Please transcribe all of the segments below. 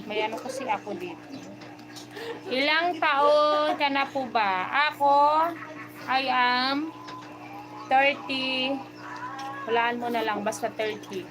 May ano kasi ako dito. Ilang taon ka na po ba? Ako, I am 30. Hulaan mo na lang, basta 30.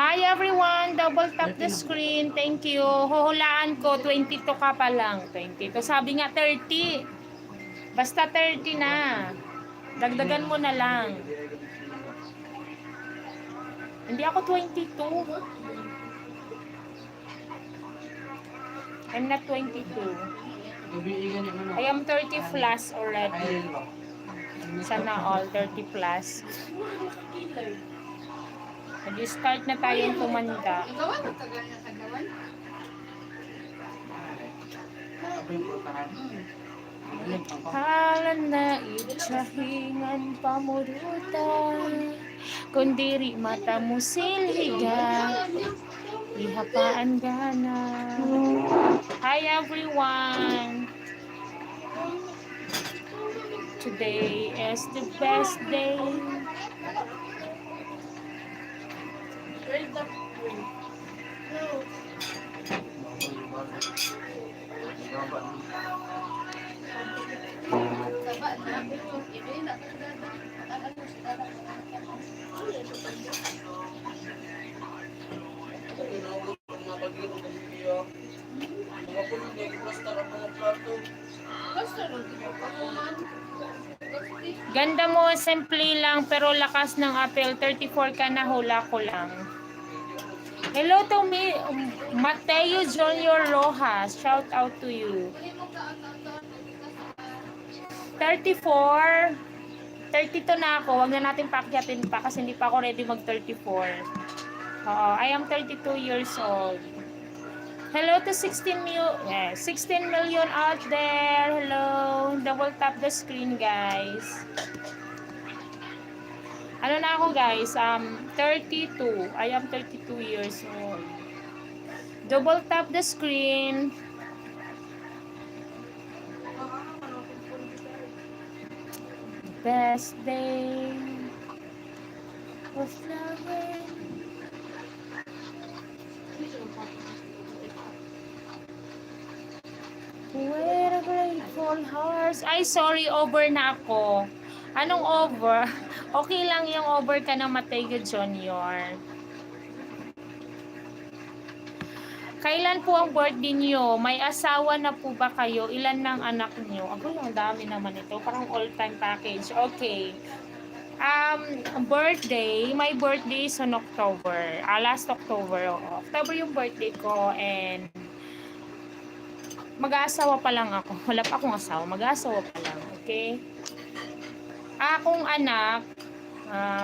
Hi everyone, double tap the screen. Thank you. Huhulaan ko 22 ka pa lang. 22. Sabi nga 30. Basta 30 na. Dagdagan mo na lang. Hindi ako 22. I'm not 22. I am 30 plus already. Sana all 30 plus. Nag-start na tayong tumanda. Halan na itsahingan pamurutan, kundiri mata mo silhiga, ihapaan gana. Hi everyone! Today is the best day. Ganda mo, simple lang pero lakas ng apel. 34 ka na, hula ko lang. Hello to me, Mateo Junior Rojas. Shout out to you. 34. 32 na ako. Huwag na natin paakyatin pa kasi hindi pa ako ready mag 34. I am 32 years old. Hello to 16 million out there. Hello. Double tap the screen, guys. Ano na ako, guys? 32. I am 32 years old. Double tap the screen. Best day of loving. Where a grateful hearts. Ay, sorry, over na ako. Anong over? Okay lang yung over ka ng Mateo Junior. Kailan po ang birthday niyo? May asawa na po ba kayo? Ilan ng anak niyo? Ako, ang dami naman ito. Parang all-time package. Okay. Birthday. My birthday is on October. Last October. October yung birthday ko and mag-aasawa pa lang ako. Wala pa akong asawa. Mag-aasawa pa lang. Okay? Akong anak,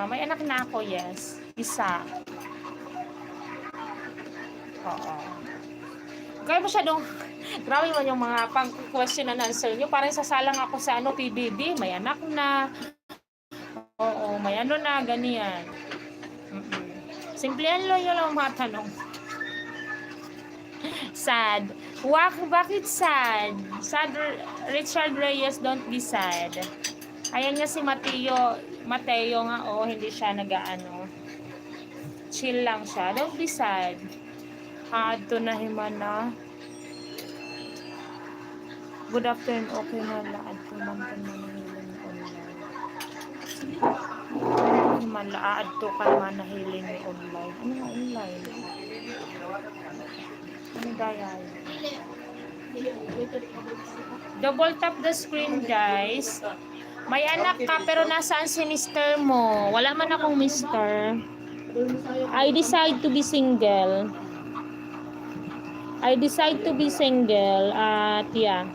may anak na ako, yes. Isa. Oo. Kaya masyadong, grabe man yung mga pang-question and answer nyo. Parang sasalang ako sa PBB. May anak na. Oo, may ano na, ganyan. Simplihan lang yung mga tanong. Sad. Bakit sad? Sad, Richard Reyes, don't be sad. Ayan nga si Mateo nga, hindi siya nag-ano. Chill lang siya. Don't be sad. Ito na himana. Good afternoon. Okay na laad ko man ka manahiling online. Himalaad to ka manahiling online. Ano nga online? Ano daya? Double tap the screen, guys. May anak ka pero nasaan si mister mo? Wala man akong mister. I decide to be single. At yeah.